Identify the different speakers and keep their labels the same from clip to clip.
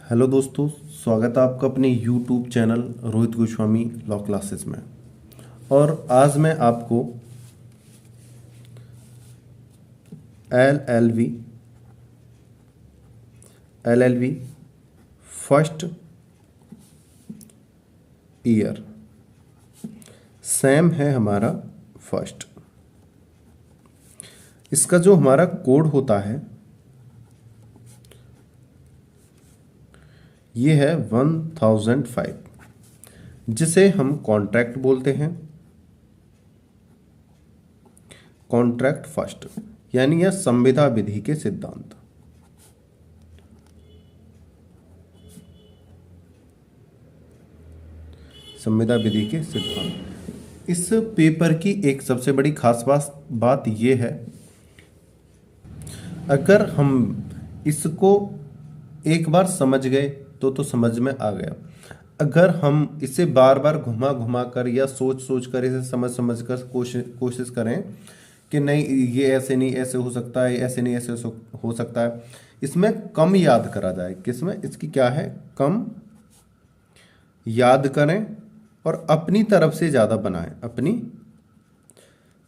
Speaker 1: Hello दोस्तों, स्वागत है आपका अपने YouTube channel Rohit Goswami law classes में। और आज मैं आपको एलएलबी फर्स्ट ईयर, सैम है हमारा फर्स्ट। इसका जो हमारा कोड होता है ये है 1005, जिसे हम कॉन्ट्रैक्ट बोलते हैं। कॉन्ट्रैक्ट फर्स्ट यानी यह संविदा विधि के सिद्धांत। संविदा विधि के सिद्धांत। इस पेपर की एक सबसे बड़ी खास बात यह है, अगर हम इसको एक बार समझ गए तो समझ में आ गया। अगर हम इसे बार बार घुमा घुमा कर या सोच सोच कर इसे समझ कर कोशिश करें कि नहीं ये ऐसे नहीं ऐसे हो सकता है, ऐसे नहीं ऐसे हो सकता है, इसमें कम याद करा जाए। किसमें इसकी क्या है, कम याद करें और अपनी तरफ से ज़्यादा बनाएं। अपनी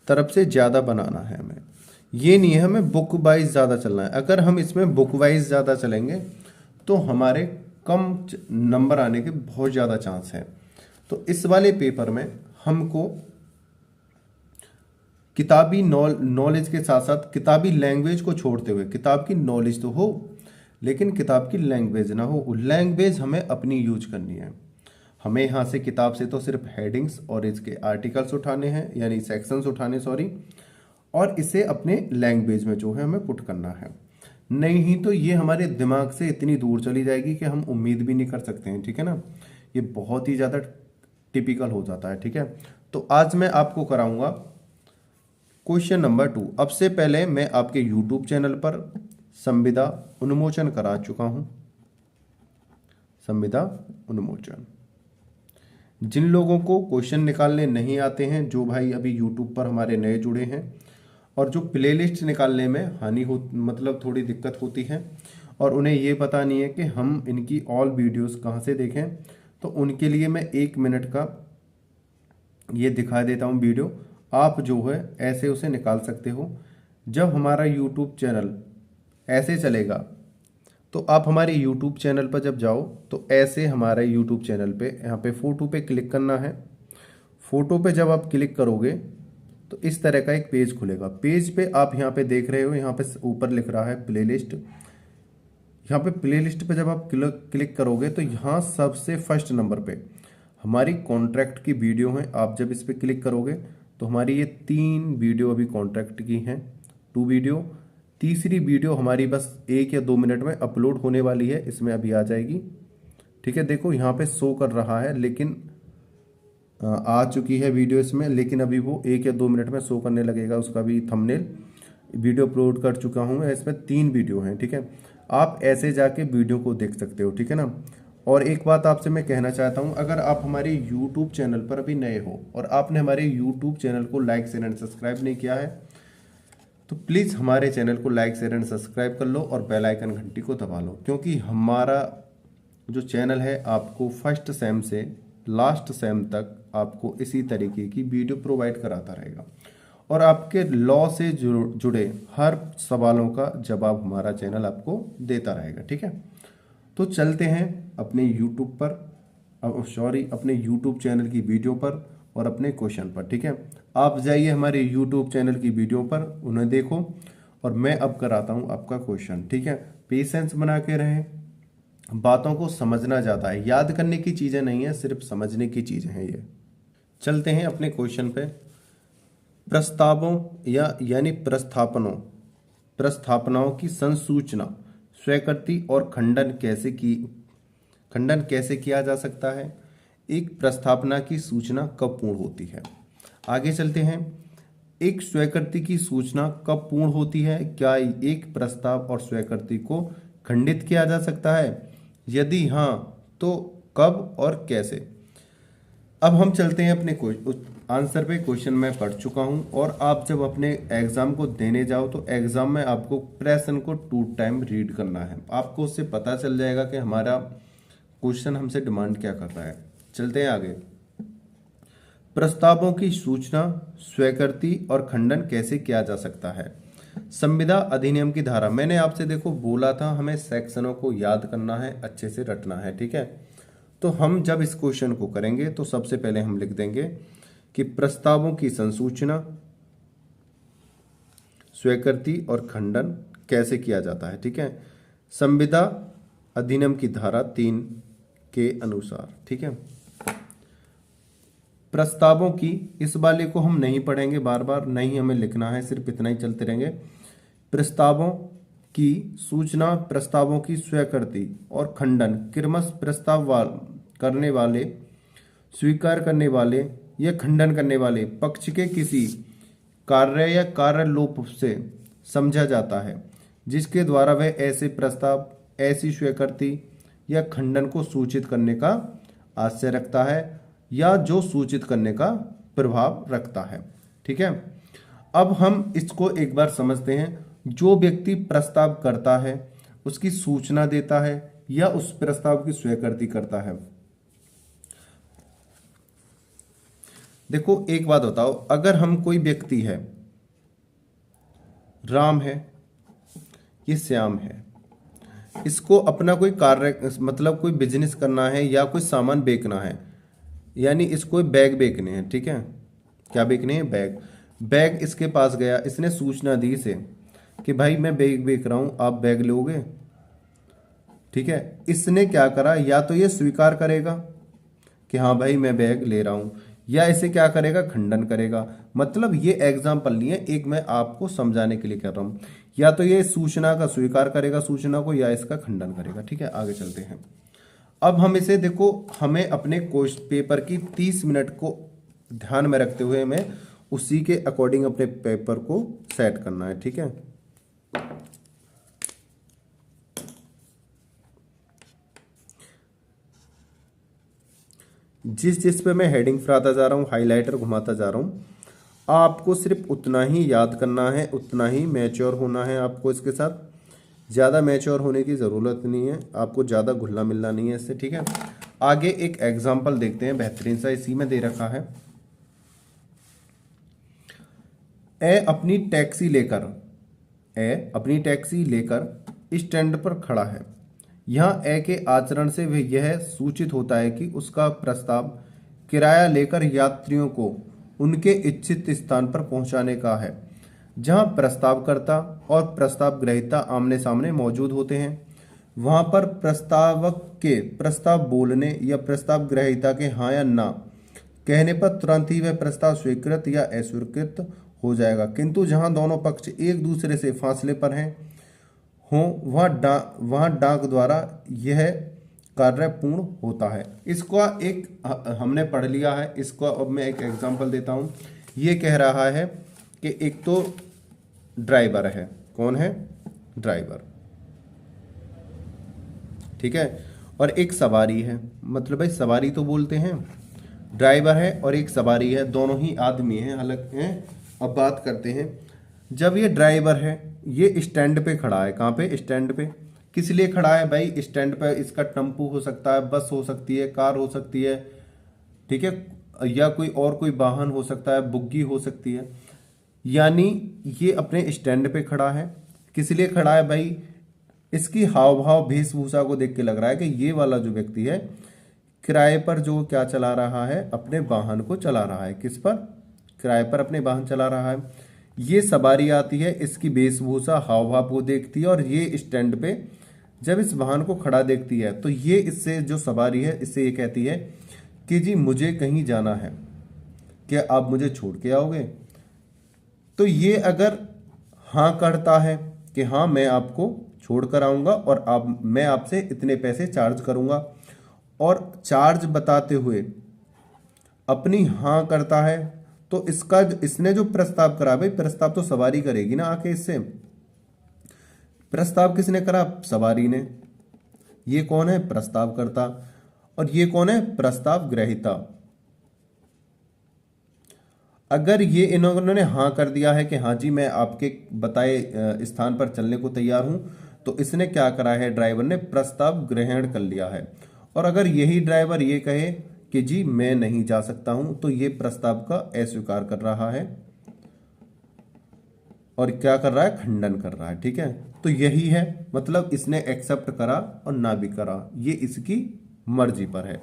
Speaker 1: तरफ से ज़्यादा बनाना है हमें, ये नहीं है हमें बुक वाइज ज़्यादा चलना है। अगर हम इसमें बुक वाइज ज़्यादा चलेंगे तो हमारे कम नंबर आने के बहुत ज़्यादा चांस है। तो इस वाले पेपर में हमको किताबी नॉलेज के साथ साथ किताबी लैंग्वेज को छोड़ते हुए, किताब की नॉलेज तो हो लेकिन किताब की लैंग्वेज ना हो। लैंग्वेज हमें अपनी यूज करनी है। हमें यहाँ से किताब से तो सिर्फ हेडिंग्स और इसके आर्टिकल्स उठाने हैं, यानी सेक्शंस उठाने, सॉरी, और इसे अपने लैंग्वेज में जो है हमें पुट करना है। नहीं तो ये हमारे दिमाग से इतनी दूर चली जाएगी कि हम उम्मीद भी नहीं कर सकते हैं। ठीक है ना, ये बहुत ही ज़्यादा टिपिकल हो जाता है। ठीक है, तो आज मैं आपको कराऊंगा क्वेश्चन नंबर 2। अब से पहले मैं आपके यूट्यूब चैनल पर संविदा उन्मोचन करा चुका हूं। संविदा उन्मोचन। जिन लोगों को क्वेश्चन निकालने नहीं आते हैं, जो भाई अभी यूट्यूब पर हमारे नए जुड़े हैं और जो प्लेलिस्ट निकालने में मतलब थोड़ी दिक्कत होती है और उन्हें ये पता नहीं है कि हम इनकी ऑल वीडियोस कहाँ से देखें, तो उनके लिए मैं 1 मिनट का ये दिखा देता हूँ वीडियो। आप जो है ऐसे उसे निकाल सकते हो। जब हमारा यूट्यूब चैनल ऐसे चलेगा तो आप हमारे YouTube चैनल पर जब जाओ तो ऐसे हमारे YouTube चैनल पे यहाँ पे फोटो पे क्लिक करना है। फोटो पे जब आप क्लिक करोगे तो इस तरह का एक पेज खुलेगा। पेज पे आप यहाँ पे देख रहे हो, यहाँ पे ऊपर लिख रहा है प्लेलिस्ट। यहाँ पे प्लेलिस्ट पे जब आप क्लिक करोगे तो यहाँ सबसे फर्स्ट नंबर पे हमारी कॉन्ट्रैक्ट की वीडियो है। आप जब इस पे क्लिक करोगे तो हमारी ये 3 वीडियो अभी कॉन्ट्रैक्ट की हैं, 2 वीडियो। तीसरी वीडियो हमारी बस 1 या 2 मिनट में अपलोड होने वाली है, इसमें अभी आ जाएगी। ठीक है, देखो यहाँ पे शो कर रहा है, लेकिन आ चुकी है वीडियो इसमें, लेकिन अभी वो 1 या 2 मिनट में शो करने लगेगा। उसका भी थंबनेल वीडियो अपलोड कर चुका हूँ मैं। इसमें 3 वीडियो हैं। ठीक है, आप ऐसे जाके वीडियो को देख सकते हो। ठीक है ना, और एक बात आपसे मैं कहना चाहता हूँ, अगर आप हमारे यूट्यूब चैनल पर अभी नए हो और आपने हमारे यूट्यूब चैनल को लाइक शेयर एंड सब्सक्राइब नहीं किया है तो प्लीज़ हमारे चैनल को लाइक शेयर एंड सब्सक्राइब कर लो और बेल आइकन घंटी को दबा लो, क्योंकि हमारा जो चैनल है आपको फर्स्ट सेम से लास्ट सेम तक आपको इसी तरीके की वीडियो प्रोवाइड कराता रहेगा और आपके लॉ से जुड़े हर सवालों का जवाब हमारा चैनल आपको देता रहेगा। ठीक है, तो चलते हैं अपने यूट्यूब पर, अपने यूट्यूब चैनल की वीडियो पर और अपने क्वेश्चन पर। ठीक है, आप जाइए हमारे यूट्यूब चैनल की वीडियो पर, उन्हें देखो और मैं अब कराता हूँ आपका क्वेश्चन। ठीक है, पेशेंस बना के रहें। बातों को समझना ज़्यादा है, याद करने की चीज़ें नहीं है, सिर्फ समझने की चीज़ें हैं ये। चलते हैं अपने क्वेश्चन पे। प्रस्तावों यानी प्रस्थापनाओं की संसूचना, स्वीकृति और खंडन कैसे किया जा सकता है। एक प्रस्थापना की सूचना कब पूर्ण होती है। आगे चलते हैं। एक स्वीकृति की सूचना कब पूर्ण होती है। क्या एक प्रस्ताव और स्वीकृति को खंडित किया जा सकता है, यदि हाँ तो कब और कैसे। अब हम चलते हैं अपने आंसर पे। क्वेश्चन मैं पढ़ चुका हूं, और आप जब अपने एग्जाम को देने जाओ तो एग्जाम में आपको प्रश्न को 2 टाइम रीड करना है। आपको उससे पता चल जाएगा कि हमारा क्वेश्चन हमसे डिमांड क्या कर रहा है। चलते हैं आगे। प्रस्तावों की सूचना, स्वीकृति और खंडन कैसे किया जा सकता है। संविदा अधिनियम की धारा, मैंने आपसे देखो बोला था हमें सेक्शनों को याद करना है, अच्छे से रटना है, ठीक है। तो हम जब इस क्वेश्चन को करेंगे तो सबसे पहले हम लिख देंगे कि प्रस्तावों की संसूचना, स्वीकृति और खंडन कैसे किया जाता है, ठीक है। संविदा अधिनियम की धारा 3 के अनुसार, ठीक है। प्रस्तावों की, इस वाले को हम नहीं पढ़ेंगे, बार बार नहीं हमें लिखना है, सिर्फ इतना ही चलते रहेंगे। प्रस्तावों की सूचना, प्रस्तावों की स्वीकृति और खंडन क्रमश प्रस्ताव करने वाले, स्वीकार करने वाले या खंडन करने वाले पक्ष के किसी कार्य या कार्यलोप से समझा जाता है, जिसके द्वारा वह ऐसे प्रस्ताव, ऐसी स्वीकृति या खंडन को सूचित करने का आशय रखता है या जो सूचित करने का प्रभाव रखता है, ठीक है। अब हम इसको एक बार समझते हैं। जो व्यक्ति प्रस्ताव करता है, उसकी सूचना देता है या उस प्रस्ताव की स्वीकृति करता है। देखो एक बात बताओ, अगर हम कोई व्यक्ति है, राम है, ये श्याम है, इसको अपना कोई कार्य मतलब कोई बिजनेस करना है या कोई सामान बेचना है, यानी इसको बैग बेचने हैं, ठीक है। क्या बेचने हैं? बैग। बैग इसके पास गया, इसने सूचना दी इसे कि भाई मैं बैग बेच रहा हूं, आप बैग लोगे, ठीक है। इसने क्या करा, या तो ये स्वीकार करेगा कि हाँ भाई मैं बैग ले रहा हूं, या इसे क्या करेगा, खंडन करेगा। मतलब ये एग्जाम्पल नहीं है, एक मैं आपको समझाने के लिए कर रहा हूं। या तो ये सूचना का स्वीकार करेगा, सूचना को, या इसका खंडन करेगा, ठीक है। आगे चलते हैं। अब हम इसे देखो, हमें अपने क्वेश्चन पेपर की 30 मिनट को ध्यान में रखते हुए हमें उसी के अकॉर्डिंग अपने पेपर को सेट करना है, ठीक है। जिस पे मैं हेडिंग फराता जा रहा हूँ, हाइलाइटर घुमाता जा रहा हूँ, आपको सिर्फ उतना ही याद करना है, उतना ही मैच्योर होना है आपको इसके साथ। ज़्यादा मैच्योर होने की ज़रूरत नहीं है, आपको ज़्यादा घुलना मिलना नहीं है इससे, ठीक है। आगे एक एग्जाम्पल देखते हैं, बेहतरीन सा इसी में दे रखा है। ए अपनी टैक्सी लेकर स्टैंड पर खड़ा है। यहाँ ए के आचरण से वह यह सूचित होता है कि उसका प्रस्ताव किराया लेकर यात्रियों को उनके इच्छित स्थान पर पहुंचाने का है, जहां प्रस्तावकर्ता और प्रस्ताव ग्रहीता आमने सामने मौजूद होते हैं। वहां पर प्रस्तावक के प्रस्ताव बोलने या प्रस्ताव ग्रहीता के हाँ या ना कहने पर तुरंत ही वह प्रस्ताव स्वीकृत या अस्वीकृत हो जाएगा, किंतु जहां दोनों पक्ष एक दूसरे से फासले पर हैं हों, वहां डाक द्वारा यह कार्य पूर्ण होता है। इसका एक हमने पढ़ लिया है, इसको अब मैं एक एग्जांपल देता हूं। ये कह रहा है कि एक तो ड्राइवर है, कौन है? ड्राइवर, ठीक है, और एक सवारी है। मतलब भाई सवारी तो बोलते हैं, ड्राइवर है और एक सवारी है, दोनों ही आदमी हैं, हालांकि हैं। अब बात करते हैं, जब ये ड्राइवर है, ये स्टैंड पे खड़ा है। कहाँ पे? स्टैंड पे। किस लिए खड़ा है भाई? स्टैंड पे इसका टेम्पू हो सकता है, बस हो सकती है, कार हो सकती है, ठीक है, या कोई और कोई वाहन हो सकता है, बुग्गी हो सकती है। यानी ये अपने स्टैंड पे खड़ा है। किस लिए खड़ा है भाई? इसकी हाव भाव वेशभूषा को देख के लग रहा है कि ये वाला जो व्यक्ति है किराए पर जो क्या चला रहा है, अपने वाहन को चला रहा है। किस पर? किराए पर अपने वाहन चला रहा है। ये सवारी आती है, इसकी वेशभूषा हाव भाव को देखती है, और ये स्टैंड पे जब इस वाहन को खड़ा देखती है तो ये इससे जो सवारी है इससे ये कहती है कि जी मुझे कहीं जाना है, क्या आप मुझे छोड़ के आओगे? तो ये अगर हाँ करता है कि हाँ मैं आपको छोड़ कर आऊँगा और मैं आपसे इतने पैसे चार्ज करूँगा, और चार्ज बताते हुए अपनी हाँ करता है, तो इसने जो प्रस्ताव करा, भाई प्रस्ताव तो सवारी करेगी ना आके इससे। प्रस्ताव किसने करा? सवारी ने। ये कौन है? प्रस्तावकर्ता। और ये कौन है? प्रस्ताव ग्रहीता। अगर ये इन्होंने हाँ कर दिया है कि हाँ जी मैं आपके बताए स्थान पर चलने को तैयार हूं, तो इसने क्या करा है, ड्राइवर ने प्रस्ताव ग्रहण कर लिया है। और अगर यही ड्राइवर ये कहे कि जी मैं नहीं जा सकता हूं, तो ये प्रस्ताव का अस्वीकार कर रहा है और क्या कर रहा है, खंडन कर रहा है। ठीक है, तो यही है, मतलब इसने एक्सेप्ट करा और ना भी करा, ये इसकी मर्जी पर है।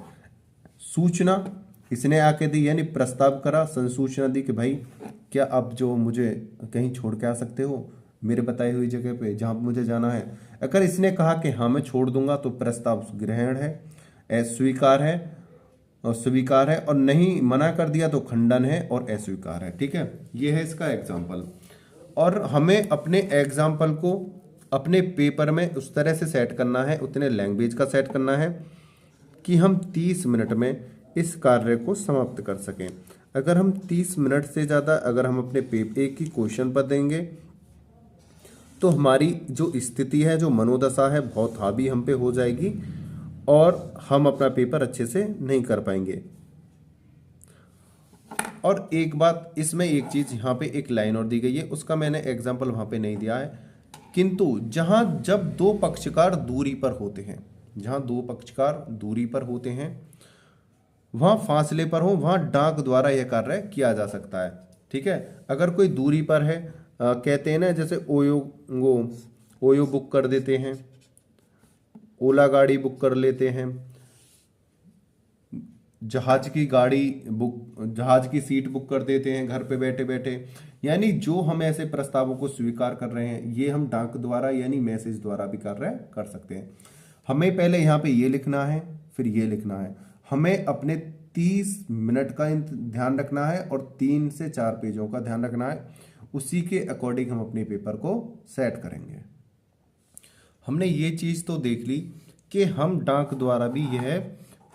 Speaker 1: सूचना इसने आके दी, यानी प्रस्ताव करा, संसूचना दी कि भाई क्या आप जो मुझे कहीं छोड़ के आ सकते हो मेरे बताई हुई जगह पे जहां पे मुझे जाना है। अगर इसने कहा कि हाँ मैं छोड़ दूंगा, तो प्रस्ताव ग्रहण है, अस्वीकार है और स्वीकार है, और नहीं मना कर दिया तो खंडन है और अस्वीकार है। ठीक है, ये है इसका एग्जाम्पल। और हमें अपने एग्जाम्पल को अपने पेपर में उस तरह से सेट करना है, उतने लैंग्वेज का सेट करना है कि हम 30 मिनट में इस कार्य को समाप्त कर सकें। अगर हम 30 मिनट से ज़्यादा अगर हम अपने पेपर एक ही क्वेश्चन पर देंगे, तो हमारी जो स्थिति है, जो मनोदशा है, बहुत हावी हम पे हो जाएगी और हम अपना पेपर अच्छे से नहीं कर पाएंगे। और एक बात इसमें, एक चीज यहाँ पे एक लाइन और दी गई है, उसका मैंने एग्जाम्पल वहां पे नहीं दिया है, किंतु जहां जब दो पक्षकार दूरी पर होते हैं, जहां दो पक्षकार दूरी पर होते हैं, वहां फासले पर हो, वहां डाक द्वारा यह कार्य किया जा सकता है। ठीक है, अगर कोई दूरी पर है, कहते हैं ना जैसे ओयो बुक कर देते हैं, ओला गाड़ी बुक कर लेते हैं, जहाज की गाड़ी बुक, जहाज की सीट बुक कर देते हैं घर पे बैठे बैठे। यानी जो हम ऐसे प्रस्तावों को स्वीकार कर रहे हैं, ये हम डाक द्वारा यानी मैसेज द्वारा भी कर सकते हैं। हमें पहले यहाँ पे ये लिखना है, फिर ये लिखना है। हमें अपने 30 मिनट का ध्यान रखना है और 3 से 4 पेजों का ध्यान रखना है, उसी के अकॉर्डिंग हम अपने पेपर को सेट करेंगे। हमने ये चीज तो देख ली कि हम डाक द्वारा भी यह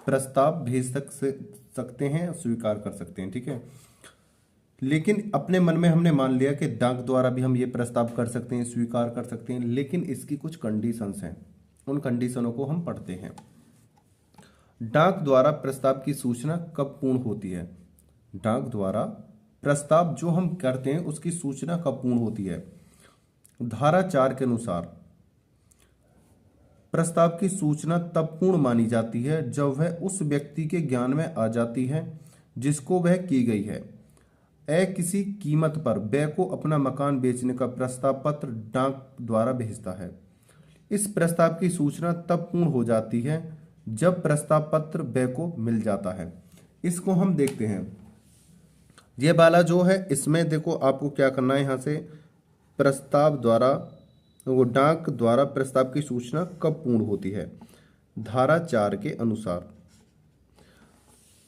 Speaker 1: प्रस्ताव भेज सकते हैं, स्वीकार कर सकते हैं। ठीक है, लेकिन अपने मन में हमने मान लिया कि डाक द्वारा भी हम ये प्रस्ताव कर सकते हैं, स्वीकार कर सकते हैं, लेकिन इसकी कुछ कंडीशंस हैं, उन कंडीशनों को हम पढ़ते हैं। डाक द्वारा प्रस्ताव की सूचना कब पूर्ण होती है? डाक द्वारा प्रस्ताव जो हम करते हैं उसकी सूचना कब पूर्ण होती है? धारा 4 के अनुसार प्रस्ताव की सूचना तब पूर्ण मानी जाती है जब वह उस व्यक्ति के ज्ञान में आ जाती है जिसको वह की गई है। किसी कीमत पर व्यय को अपना मकान बेचने का प्रस्ताव पत्र डाक द्वारा भेजता है। इस प्रस्ताव की सूचना तब पूर्ण हो जाती है जब प्रस्ताव पत्र व्यय को मिल जाता है। इसको हम देखते हैं, ये वाला जो है इसमें देखो आपको क्या करना है, यहाँ से प्रस्ताव द्वारा, वो डाक द्वारा प्रस्ताव की सूचना कब पूर्ण होती है? धारा 4 के अनुसार।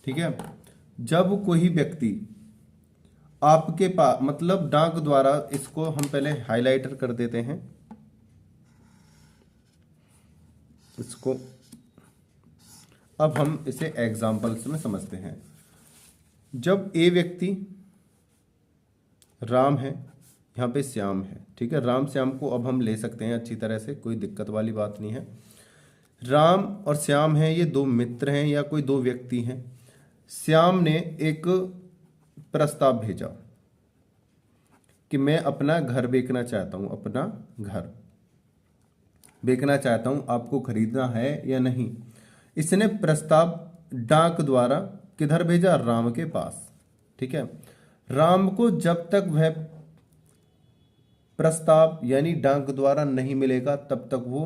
Speaker 1: ठीक है, जब कोई व्यक्ति आपके पास, मतलब डाक द्वारा, इसको हम पहले हाइलाइटर कर देते हैं, इसको अब हम इसे एग्जाम्पल्स में समझते हैं। जब ए व्यक्ति राम है, यहाँ पे श्याम है। ठीक है, राम श्याम को अब हम ले सकते हैं अच्छी तरह से, कोई दिक्कत वाली बात नहीं है। राम और श्याम हैं, ये दो मित्र हैं या कोई दो व्यक्ति हैं। श्याम ने एक प्रस्ताव भेजा कि मैं अपना घर बेचना चाहता हूं, अपना घर बेचना चाहता हूं, आपको खरीदना है या नहीं। इसने प्रस्ताव डाक द्वारा किधर भेजा? राम के पास। ठीक है, राम को जब तक वह प्रस्ताव यानी डाक द्वारा नहीं मिलेगा तब तक वो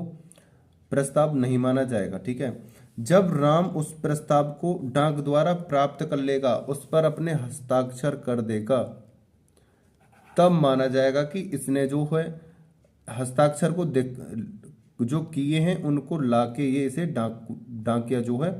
Speaker 1: प्रस्ताव नहीं माना जाएगा। ठीक है, जब राम उस प्रस्ताव को डाक द्वारा प्राप्त कर लेगा, उस पर अपने हस्ताक्षर कर देगा, तब माना जाएगा कि इसने जो है हस्ताक्षर को जो किए हैं उनको लाके ये इसे डाकिया जो है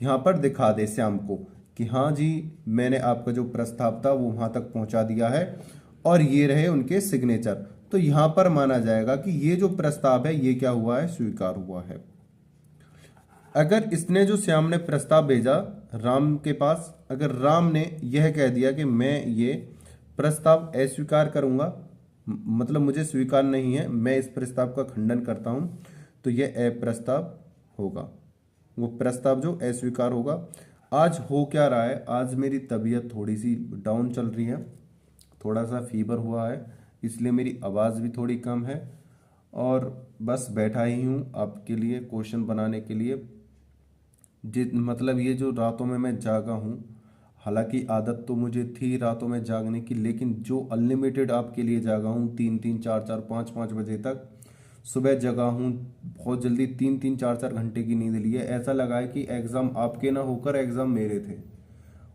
Speaker 1: यहाँ पर दिखा दे श्याम को कि हाँ जी मैंने आपका जो प्रस्ताव था वो वहां तक पहुंचा दिया है, और ये रहे उनके सिग्नेचर। तो यहां पर माना जाएगा कि ये जो प्रस्ताव है ये क्या हुआ है? स्वीकार हुआ है। अगर इसने जो श्याम ने प्रस्ताव भेजा राम के पास, अगर राम ने यह कह दिया कि मैं ये प्रस्ताव अस्वीकार करूंगा, मतलब मुझे स्वीकार नहीं है, मैं इस प्रस्ताव का खंडन करता हूं, तो यह अप्रस्ताव होगा, वो प्रस्ताव जो अस्वीकार होगा। आज हो क्या रहा है, आज मेरी तबीयत थोड़ी सी डाउन चल रही है, थोड़ा सा फीवर हुआ है, इसलिए मेरी आवाज़ भी थोड़ी कम है। और बस बैठा ही हूँ आपके लिए क्वेश्चन बनाने के लिए। मतलब ये जो रातों में मैं जागा हूँ, हालांकि आदत तो मुझे थी रातों में जागने की, लेकिन जो अनलिमिटेड आपके लिए जागा हूँ 3-3, 4-4, 5-5 बजे तक, सुबह जगा हूँ बहुत जल्दी, 3-3, 4-4 घंटे की नींद ली है। ऐसा लगा है कि एग्ज़ाम आपके ना होकर एग्ज़ाम मेरे थे।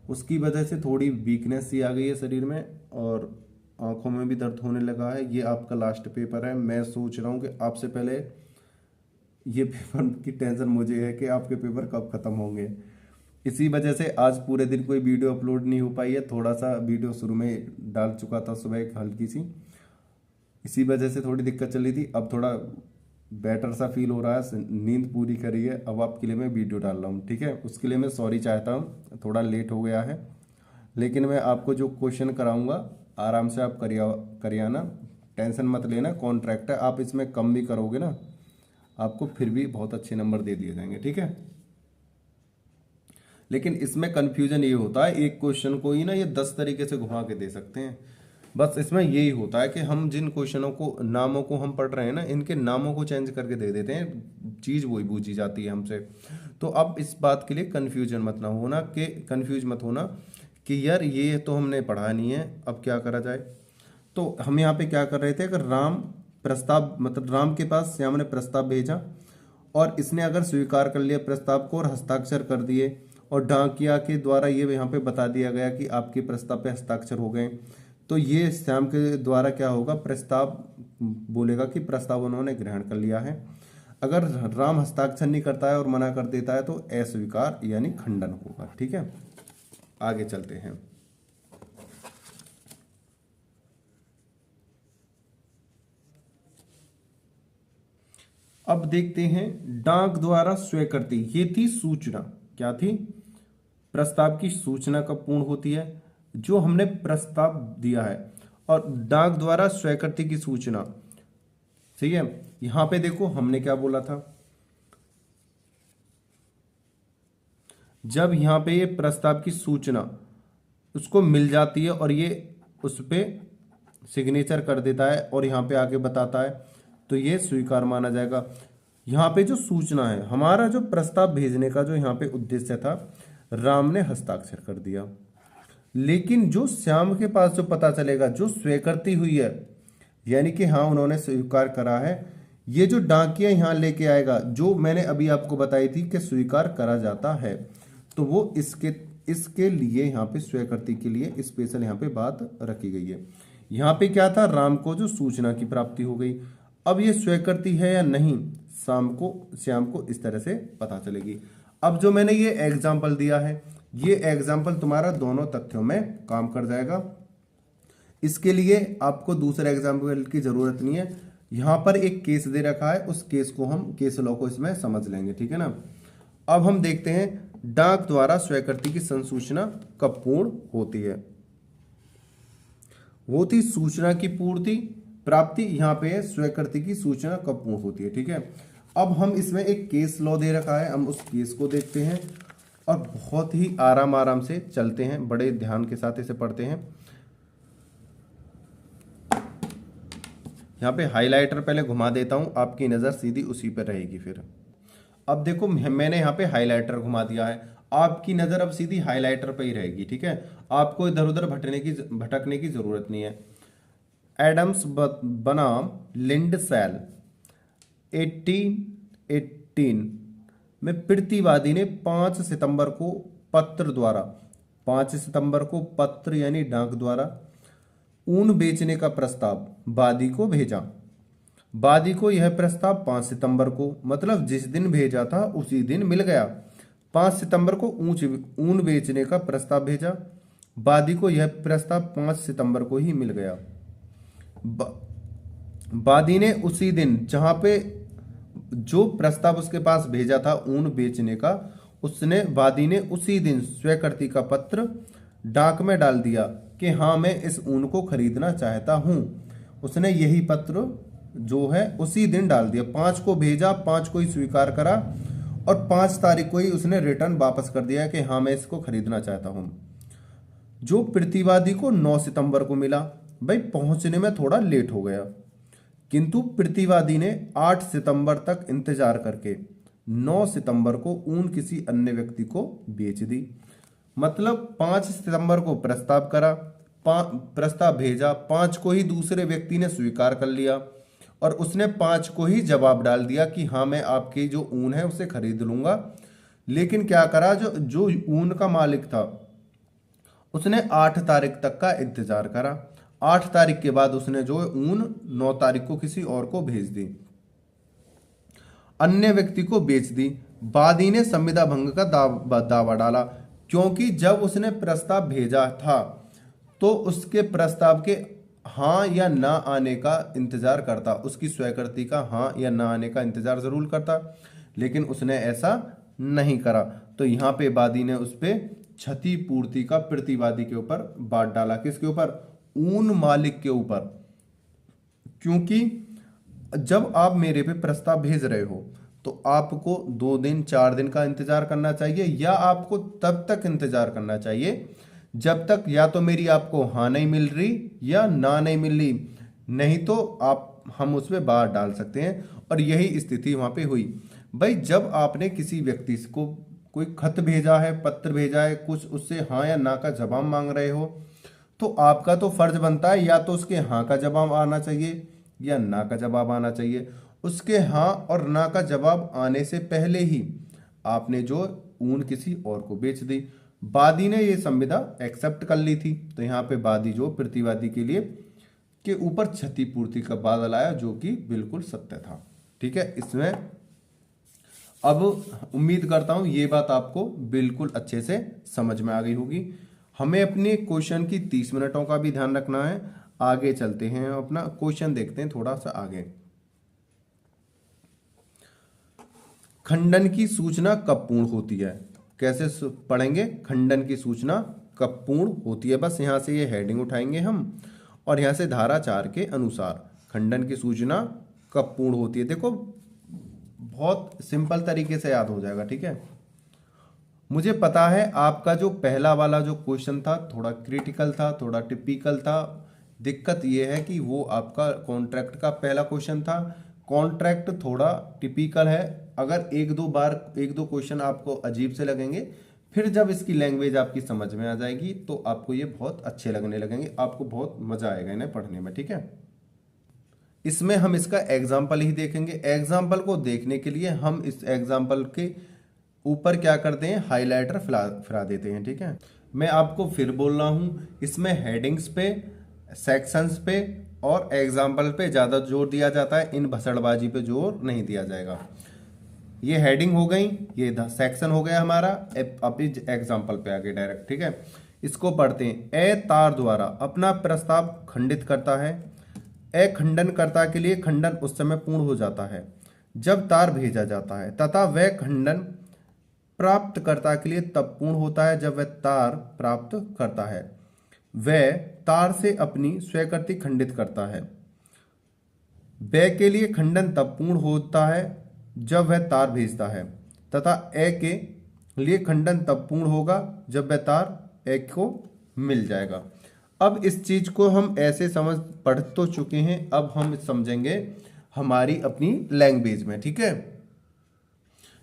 Speaker 1: उसकी वजह से थोड़ी वीकनेस सी आ गई है शरीर में, और आंखों में भी दर्द होने लगा है। ये आपका लास्ट पेपर है, मैं सोच रहा हूँ कि आपसे पहले ये पेपर की टेंशन मुझे है कि आपके पेपर कब ख़त्म होंगे। इसी वजह से आज पूरे दिन कोई वीडियो अपलोड नहीं हो पाई है। थोड़ा सा वीडियो शुरू में डाल चुका था सुबह एक हल्की सी, इसी वजह से थोड़ी दिक्कत चली थी। अब थोड़ा बेटर सा फील हो रहा है, नींद पूरी करी है, अब आपके लिए मैं वीडियो डाल रहा हूँ, ठीक है। उसके लिए मैं सॉरी चाहता हूँ, थोड़ा लेट हो गया है, लेकिन मैं आपको जो क्वेश्चन कराऊंगा आराम से आप करियाना, टेंशन मत लेना। कॉन्ट्रैक्ट है, आप इसमें कम भी करोगे ना, आपको फिर भी बहुत अच्छे नंबर दे दिए जाएंगे, ठीक है। लेकिन इसमें कन्फ्यूजन ये होता है, एक क्वेश्चन को ही ना ये 10 तरीके से घुमा के दे सकते हैं। बस इसमें यही होता है कि हम जिन क्वेश्चनों को, नामों को हम पढ़ रहे हैं ना, इनके नामों को चेंज करके दे देते हैं, चीज़ वही पूछी जाती है हमसे। तो अब इस बात के लिए कन्फ्यूजन मत ना होना, कि कन्फ्यूज मत होना कि यार ये तो हमने पढ़ा नहीं है, अब क्या करा जाए। तो हम यहाँ पे क्या कर रहे थे, अगर राम प्रस्ताव, मतलब राम के पास श्याम ने प्रस्ताव भेजा और इसने अगर स्वीकार कर लिया प्रस्ताव को और हस्ताक्षर कर दिए, और डाकिया के द्वारा ये यहाँ पे बता दिया गया कि आपके प्रस्ताव पे हस्ताक्षर हो गए, तो ये श्याम के द्वारा क्या होगा, प्रस्ताव बोलेगा कि प्रस्ताव उन्होंने ग्रहण कर लिया है। अगर राम हस्ताक्षर नहीं करता है और मना कर देता है तो अस्वीकार यानी खंडन होगा, ठीक है। आगे चलते हैं। अब देखते हैं डाक द्वारा स्वीकृति, ये थी सूचना, क्या थी, प्रस्ताव की सूचना कब पूर्ण होती है, जो हमने प्रस्ताव दिया है, और डाक द्वारा स्वीकृति की सूचना, सही है। यहां पे देखो हमने क्या बोला था, जब यहां पे ये प्रस्ताव की सूचना उसको मिल जाती है और ये उस पे सिग्नेचर कर देता है और यहां पे आके बताता है, तो ये स्वीकार माना जाएगा। यहाँ पे जो सूचना है, हमारा जो प्रस्ताव भेजने का जो यहाँ पे उद्देश्य था, राम ने हस्ताक्षर कर दिया, लेकिन जो श्याम के पास जो पता चलेगा, जो स्वीकृति हुई है, यानी कि हाँ उन्होंने स्वीकार करा है, ये जो डाकिया यहाँ लेके आएगा, जो मैंने अभी आपको बताई थी कि स्वीकार करा जाता है, तो वो इसके लिए यहाँ पे स्वीकृति के लिए स्पेशल यहाँ पे बात रखी गई है। यहाँ पे क्या था, राम को जो सूचना की प्राप्ति हो गई, अब ये स्वीकृति है या नहीं, श्याम को इस तरह से पता चलेगी। अब जो मैंने ये एग्जाम्पल दिया है, ये एग्जाम्पल तुम्हारा दोनों तथ्यों में काम कर जाएगा। इसके लिए आपको दूसरे एग्जाम्पल की जरूरत नहीं है, यहां पर एक केस दे रखा है, उस केस को हम, केस लॉ को इसमें समझ लेंगे, ठीक है ना। अब हम देखते हैं डाक द्वारा स्वीकृति की संसूचना कब पूर्ण होती है। वो थी सूचना की पूर्ति प्राप्ति, यहाँ पे है स्वीकृति की सूचना कब पूर्ण होती है, ठीक है। अब हम इसमें एक केस लॉ दे रखा है, हम उस केस को देखते हैं और बहुत ही आराम से चलते हैं, बड़े ध्यान के साथ इसे पढ़ते हैं। यहाँ पे हाइलाइटर पहले घुमा देता हूँ, आपकी नज़र सीधी उसी पर रहेगी फिर। अब देखो मैंने यहाँ पे हाइलाइटर घुमा दिया है, आपकी नज़र अब सीधी हाइलाइटर पे ही रहेगी, ठीक है। आपको इधर उधर भटकने की जरूरत नहीं है। एडम्स बनाम लिंडसेल 1818 में प्रतिवादी ने 5 सितंबर को पत्र द्वारा, 5 सितंबर को पत्र यानी डाक द्वारा ऊन बेचने का प्रस्ताव वादी को भेजा। वादी को यह प्रस्ताव 5 सितंबर को, मतलब जिस दिन भेजा था उसी दिन मिल गया। 5 सितंबर को ऊन बेचने का प्रस्ताव भेजा, वादी को यह प्रस्ताव 5 सितंबर को ही मिल गया। वादी ने उसी दिन, जहां पे जो प्रस्ताव उसके पास भेजा था ऊन बेचने का, वादी ने उसी दिन स्वीकृति का पत्र डाक में डाल दिया कि हाँ मैं इस ऊन को खरीदना चाहता हूं। उसने यही पत्र जो है उसी दिन डाल दिया, 5 को भेजा, 5 को ही स्वीकार करा और 5 तारीख को ही उसने रिटर्न वापस कर दिया कि हाँ मैं इसको खरीदना चाहता हूँ। जो प्रतिवादी को 9 सितंबर को मिला, भाई पहुंचने में थोड़ा लेट हो गया, किंतु प्रतिवादी ने 8 सितंबर तक इंतजार करके 9 सितंबर को ऊन किसी अन्य व्यक्ति को बेच दी। मतलब 5 सितंबर को प्रस्ताव करा, प्रस्ताव भेजा, 5 को ही दूसरे व्यक्ति ने स्वीकार कर लिया और उसने 5 को ही जवाब डाल दिया कि हाँ मैं आपकी जो ऊन है उसे खरीद लूंगा। लेकिन क्या करा, जो जो ऊन का मालिक था उसने 8 तारीख तक का इंतजार करा। 8 तारीख के बाद उसने जो ऊन 9 तारीख को किसी और को भेज दी, अन्य व्यक्ति को बेच दी। वादी ने संविदा भंग का दावा डाला, क्योंकि जब उसने प्रस्ताव भेजा था तो उसके प्रस्ताव के हाँ या ना आने का इंतजार करता, उसकी स्वीकृति का हाँ या ना आने का इंतजार जरूर करता, लेकिन उसने ऐसा नहीं करा। तो यहाँ पे वादी ने उस पर क्षतिपूर्ति का प्रतिवादी के ऊपर बात डाला। किसके ऊपर? ऊन मालिक के ऊपर। क्योंकि जब आप मेरे पे प्रस्ताव भेज रहे हो तो आपको 2 दिन 4 दिन का इंतजार करना चाहिए, या आपको तब तक इंतजार करना चाहिए जब तक या तो मेरी आपको हाँ नहीं मिल रही या ना नहीं मिल रही, नहीं तो हम उसमें बात डाल सकते हैं। और यही स्थिति वहां पे हुई। भाई जब आपने किसी व्यक्ति को कोई खत भेजा है, पत्र भेजा है, कुछ उससे हाँ या ना का जवाब मांग रहे हो, तो आपका तो फर्ज बनता है या तो उसके हाँ का जवाब आना चाहिए या ना का जवाब आना चाहिए। उसके हाँ और ना का जवाब आने से पहले ही आपने जो ऊन किसी और को बेच दी। वादी ने ये संविदा एक्सेप्ट कर ली थी, तो यहाँ पे वादी जो प्रतिवादी के लिए के ऊपर क्षतिपूर्ति का बादल आया, जो कि बिल्कुल सत्य था। ठीक है, इसमें अब उम्मीद करता हूं ये बात आपको बिल्कुल अच्छे से समझ में आ गई होगी। हमें अपने क्वेश्चन की 30 मिनटों का भी ध्यान रखना है। आगे चलते हैं, अपना क्वेश्चन देखते हैं थोड़ा सा आगे। खंडन की सूचना कब पूर्ण होती है? कैसे पढ़ेंगे? खंडन की सूचना कब पूर्ण होती है। बस यहां से ये हेडिंग उठाएंगे हम, और यहां से धारा 4 के अनुसार खंडन की सूचना कब पूर्ण होती है। देखो बहुत सिंपल तरीके से याद हो जाएगा। ठीक है, मुझे पता है आपका जो पहला वाला जो क्वेश्चन था थोड़ा क्रिटिकल था, थोड़ा टिपिकल था। दिक्कत ये है कि वो आपका कॉन्ट्रैक्ट का पहला क्वेश्चन था। कॉन्ट्रैक्ट थोड़ा टिपिकल है। अगर एक दो क्वेश्चन आपको अजीब से लगेंगे, फिर जब इसकी लैंग्वेज आपकी समझ में आ जाएगी तो आपको ये बहुत अच्छे लगने लगेंगे, आपको बहुत मजा आएगा इन्हें पढ़ने में। ठीक है, इसमें हम इसका एग्जाम्पल ही देखेंगे। एग्जाम्पल को देखने के लिए हम इस एग्जाम्पल के ऊपर क्या करते हैं, हाईलाइटर फिरा देते हैं। ठीक है, मैं आपको फिर बोल रहा हूं, इसमें हेडिंग्स पे, सेक्शंस पे और एग्जाम्पल पे ज्यादा जोर दिया जाता है, इन भसड़बाजी पे जोर नहीं दिया जाएगा। ये हेडिंग हो गई, ये सेक्शन हो गया हमारा। अब एग्जाम्पल पे आगे डायरेक्ट। ठीक है, इसको पढ़ते हैं। ए तार द्वारा अपना प्रस्ताव खंडित करता है। ए खंडनकर्ता के लिए खंडन उस समय पूर्ण हो जाता है जब तार भेजा जाता है, तथा वह खंडन प्राप्तकर्ता के लिए तब पूर्ण होता है जब वह तार प्राप्त करता है। वह तार से अपनी स्वीकृति खंडित करता है। वह के लिए खंडन तब पूर्ण होता है जब वह तार भेजता है, तथा ए के लिए खंडन तब पूर्ण होगा जब वह तार ए को मिल जाएगा। अब इस चीज को हम ऐसे पढ़ तो चुके हैं, अब हम समझेंगे हमारी अपनी लैंग्वेज में। ठीक है,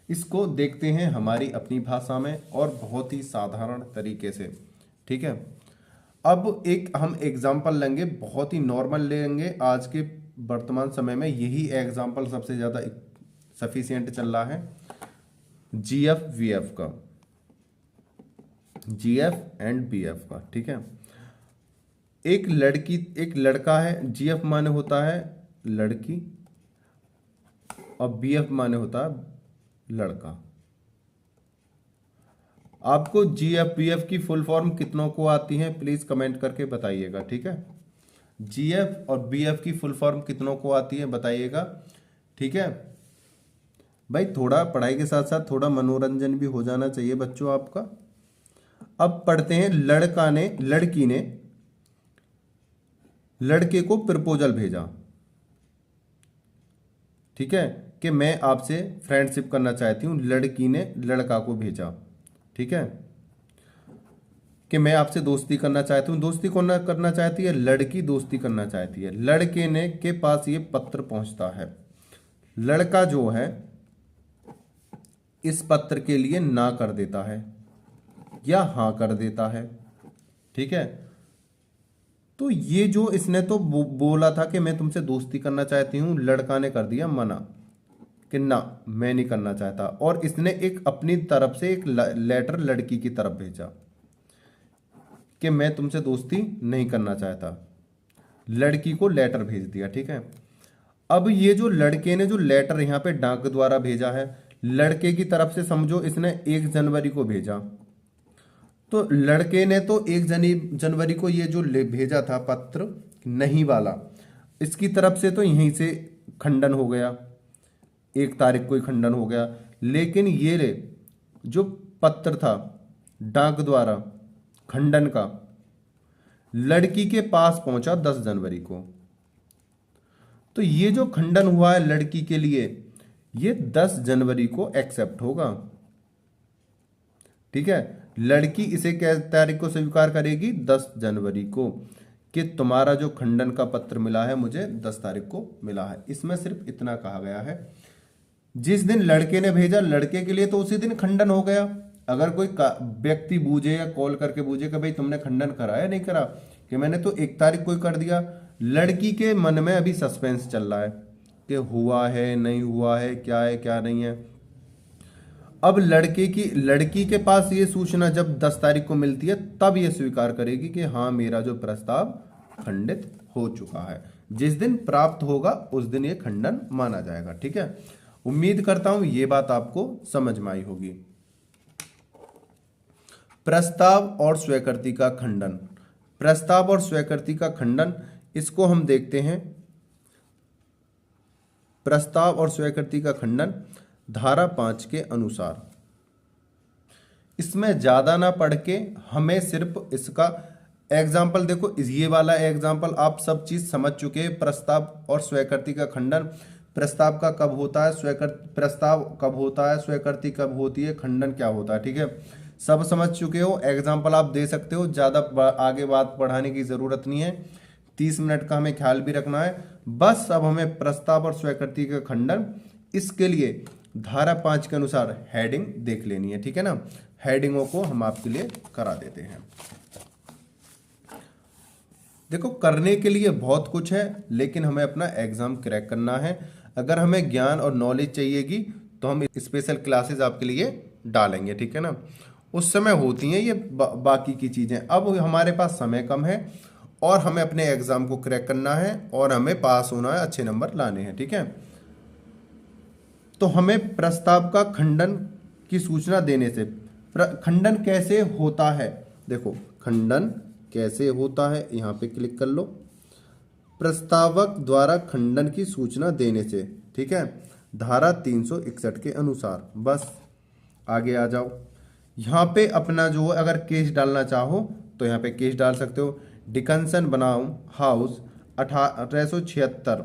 Speaker 1: इसको देखते हैं हमारी अपनी भाषा में और बहुत ही साधारण तरीके से। ठीक है, अब एक हम एग्जाम्पल लेंगे, बहुत ही नॉर्मल लेंगे। आज के वर्तमान समय में यही एग्जाम्पल सबसे ज्यादा सफिशिएंट चल रहा है, जीएफ वीएफ का, जीएफ एंड बीएफ का। ठीक है, एक लड़का है, जीएफ माने होता है लड़की और बीएफ माने होता है लड़का। आपको जीएफ बीएफ की फुल फॉर्म कितनों को आती है प्लीज कमेंट करके बताइएगा। ठीक है, जीएफ और बीएफ की फुल फॉर्म कितनों को आती है बताइएगा। ठीक है भाई, थोड़ा पढ़ाई के साथ साथ थोड़ा मनोरंजन भी हो जाना चाहिए बच्चों आपका। अब पढ़ते हैं, लड़की ने लड़के को प्रपोजल भेजा। ठीक है, कि मैं आपसे फ्रेंडशिप करना चाहती हूँ, लड़की ने लड़का को भेजा, ठीक है, कि मैं आपसे दोस्ती करना चाहती हूँ। दोस्ती कौन करना चाहती है? लड़की दोस्ती करना चाहती है। लड़के ने के पास ये पत्र पहुंचता है। लड़का जो है इस पत्र के लिए ना कर देता है या हाँ कर देता है, ठीक है। तो ये जो इसने तो बोला था कि मैं तुमसे दोस्ती करना चाहती हूँ, लड़का ने कर दिया मना कि ना मैं नहीं करना चाहता, और इसने एक अपनी तरफ से एक लेटर लड़की की तरफ भेजा कि मैं तुमसे दोस्ती नहीं करना चाहता। लड़की को लेटर भेज दिया, ठीक है। अब ये जो लड़के ने जो लेटर यहाँ पे डाक द्वारा भेजा है, लड़के की तरफ से समझो इसने 1 जनवरी को भेजा, तो लड़के ने तो 1 जनवरी को ये जो भेजा था पत्र नहीं वाला, इसकी तरफ से तो यहीं से खंडन हो गया, 1 तारीख को ही खंडन हो गया। लेकिन ये जो पत्र था डाक द्वारा खंडन का, लड़की के पास पहुंचा 10 जनवरी को। तो ये जो खंडन हुआ है लड़की के लिए, ये 10 जनवरी को एक्सेप्ट होगा, ठीक है। लड़की इसे क्या तारीख को स्वीकार करेगी? 10 जनवरी को, कि तुम्हारा जो खंडन का पत्र मिला है मुझे 10 तारीख को मिला है। इसमें सिर्फ इतना कहा गया है, जिस दिन लड़के ने भेजा लड़के के लिए तो उसी दिन खंडन हो गया। अगर कोई व्यक्ति बूझे या कॉल करके बूझे कि भाई तुमने खंडन करा या नहीं करा, कि मैंने तो 1 तारीख को ही कर दिया, लड़की के मन में अभी सस्पेंस चल रहा है कि हुआ है नहीं हुआ है, क्या है क्या नहीं है। अब लड़की के पास ये सूचना जब 10 तारीख को मिलती है, तब ये स्वीकार करेगी कि हाँ मेरा जो प्रस्ताव खंडित हो चुका है। जिस दिन प्राप्त होगा उस दिन ये खंडन माना जाएगा, ठीक है। उम्मीद करता हूं ये बात आपको समझ में आई होगी। प्रस्ताव और स्वीकृति का खंडन। प्रस्ताव और स्वीकृति का खंडन, इसको हम देखते हैं। प्रस्ताव और स्वीकृति का खंडन धारा 5 के अनुसार। इसमें ज्यादा ना पढ़ के हमें सिर्फ इसका एग्जाम्पल देखो, ये वाला एग्जाम्पल आप सब चीज समझ चुके हैं। प्रस्ताव और स्वीकृति का खंडन, प्रस्ताव का कब होता है, प्रस्ताव कब होता है, स्वीकृति कब होती है, खंडन क्या होता है, ठीक है। सब समझ चुके हो, एग्जाम्पल आप दे सकते हो, ज्यादा आगे बात पढ़ाने की जरूरत नहीं है। 30 मिनट का हमें ख्याल भी रखना है बस। अब हमें प्रस्ताव और स्वीकृति का खंडन, इसके लिए धारा 5 के अनुसार हेडिंग देख लेनी है, ठीक है ना। हेडिंगों को हम आपके लिए करा देते हैं। देखो करने के लिए बहुत कुछ है, लेकिन हमें अपना एग्जाम क्रैक करना है। अगर हमें ज्ञान और नॉलेज चाहिएगी तो हम स्पेशल क्लासेस आपके लिए डालेंगे, ठीक है ना। उस समय होती हैं ये बाकी की चीजें। अब हमारे पास समय कम है और हमें अपने एग्जाम को क्रैक करना है और हमें पास होना है, अच्छे नंबर लाने हैं, ठीक है। तो हमें प्रस्ताव का खंडन की सूचना देने से, खंडन कैसे होता है, देखो खंडन कैसे होता है, यहां पे क्लिक कर लो। प्रस्तावक द्वारा खंडन की सूचना देने से, ठीक है, धारा 361 के अनुसार। बस आगे आ जाओ। यहाँ पे अपना जो अगर केस डालना चाहो तो यहाँ पे केस डाल सकते हो। डिकंसन बनाम हाउस 1876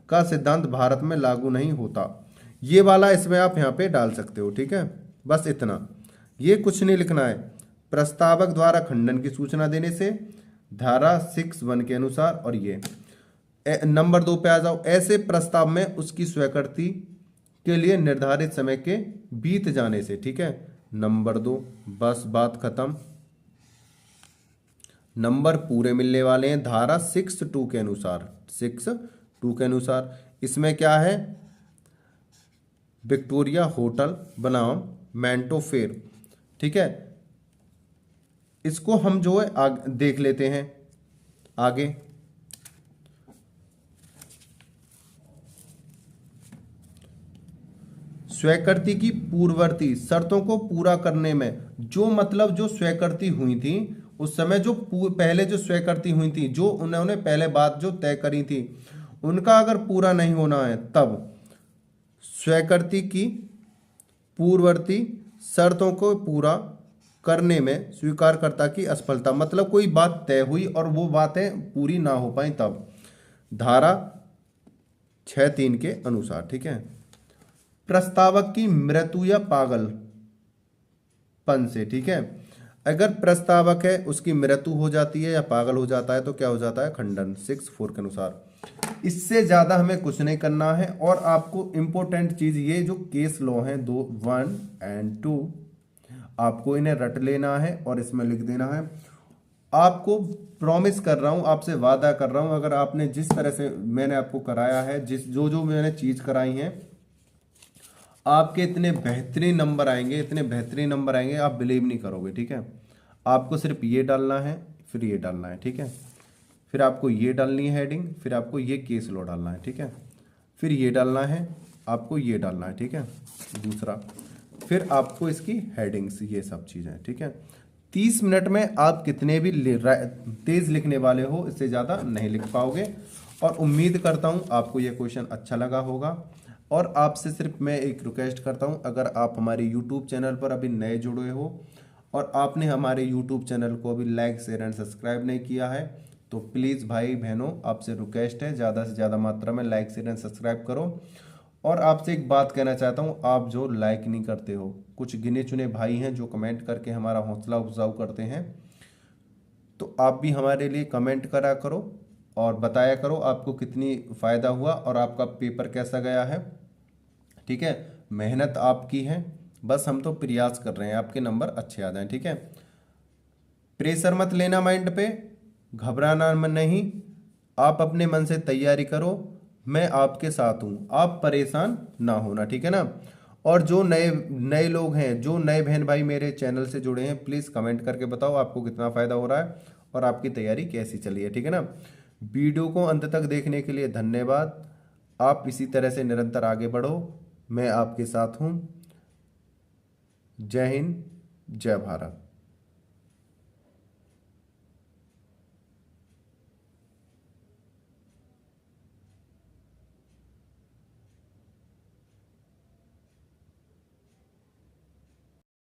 Speaker 1: का सिद्धांत भारत में लागू नहीं होता, ये वाला इसमें आप यहाँ पे डाल सकते हो, ठीक है। बस इतना, ये कुछ नहीं लिखना है। प्रस्तावक द्वारा खंडन की सूचना देने से, धारा 61 के अनुसार। और ये नंबर 2 पे आ जाओ। ऐसे प्रस्ताव में उसकी स्वीकृति के लिए निर्धारित समय के बीत जाने से, ठीक है। नंबर 2, बस बात खत्म। नंबर पूरे मिलने वाले हैं धारा 62 के अनुसार। 62 के अनुसार इसमें क्या है? विक्टोरिया होटल बनाम मैंटो फेयर, ठीक है। इसको हम जो है देख लेते हैं आगे। स्वीकृति की पूर्ववर्ती शर्तों को पूरा करने में, जो मतलब जो स्वीकृति हुई थी उस समय, जो पहले जो स्वीकृति हुई थी, जो उन्होंने पहले बात जो तय करी थी, उनका अगर पूरा नहीं होना है तब स्वीकृति की पूर्ववर्ती शर्तों को पूरा करने में स्वीकारकर्ता की असफलता, मतलब कोई बात तय हुई और वो बातें पूरी ना हो पाई तब, धारा 63 के अनुसार, ठीक है। प्रस्तावक की मृत्यु या पागलपन से, ठीक है। अगर प्रस्तावक है उसकी मृत्यु हो जाती है या पागल हो जाता है तो क्या हो जाता है, खंडन, 6(4) के अनुसार। इससे ज्यादा हमें कुछ नहीं करना है। और आपको इंपॉर्टेंट चीज ये जो केस लॉ है 1 और 2, आपको इन्हें रट लेना है और इसमें लिख देना है। आपको प्रॉमिस कर रहा हूं, आपसे वादा कर रहा हूं, अगर आपने जिस तरह से मैंने आपको कराया है, जो जो मैंने चीज कराई है, आपके इतने बेहतरीन नंबर आएंगे, इतने बेहतरीन नंबर आएंगे, आप बिलीव नहीं करोगे, ठीक है। आपको सिर्फ ये डालना है, फिर ये डालना है, ठीक है। फिर आपको ये डालनी है हेडिंग, फिर आपको ये केस लॉ डालना है, ठीक है। फिर ये डालना है, आपको ये डालना है, ठीक है, दूसरा। फिर आपको इसकी हेडिंग्स, ये सब चीज़ें, ठीक है। 30 मिनट में आप कितने भी तेज लिखने वाले हो, इससे ज़्यादा नहीं लिख पाओगे। और उम्मीद करता हूँ आपको ये क्वेश्चन अच्छा लगा होगा। और आपसे सिर्फ मैं एक रिक्वेस्ट करता हूँ, अगर आप हमारे यूट्यूब चैनल पर अभी नए जुड़े हो और आपने हमारे यूट्यूब चैनल को अभी लाइक शेयर एंड सब्सक्राइब नहीं किया है, तो प्लीज़ भाई बहनों आपसे रिक्वेस्ट है, ज़्यादा से ज़्यादा मात्रा में लाइक शेयर एंड सब्सक्राइब करो। और आपसे एक बात कहना चाहता हूँ, आप जो लाइक नहीं करते हो, कुछ गिने चुने भाई हैं जो कमेंट करके हमारा हौसला अफजाऊ करते हैं, तो आप भी हमारे लिए कमेंट करा करो और बताया करो आपको कितनी फ़ायदा हुआ और आपका पेपर कैसा गया है, ठीक है। मेहनत आपकी है, बस हम तो प्रयास कर रहे हैं आपके नंबर अच्छे आ जाएं, ठीक है। प्रेशर मत लेना माइंड पे, घबराना नहीं, आप अपने मन से तैयारी करो, मैं आपके साथ हूँ, आप परेशान ना होना, ठीक है ना। और जो नए नए लोग हैं, जो नए बहन भाई मेरे चैनल से जुड़े हैं, प्लीज़ कमेंट करके बताओ आपको कितना फ़ायदा हो रहा है और आपकी तैयारी कैसी चली है, ठीक है ना। वीडियो को अंत तक देखने के लिए धन्यवाद। आप इसी तरह से निरंतर आगे बढ़ो, मैं आपके साथ हूँ। जय हिंद, जय भारत।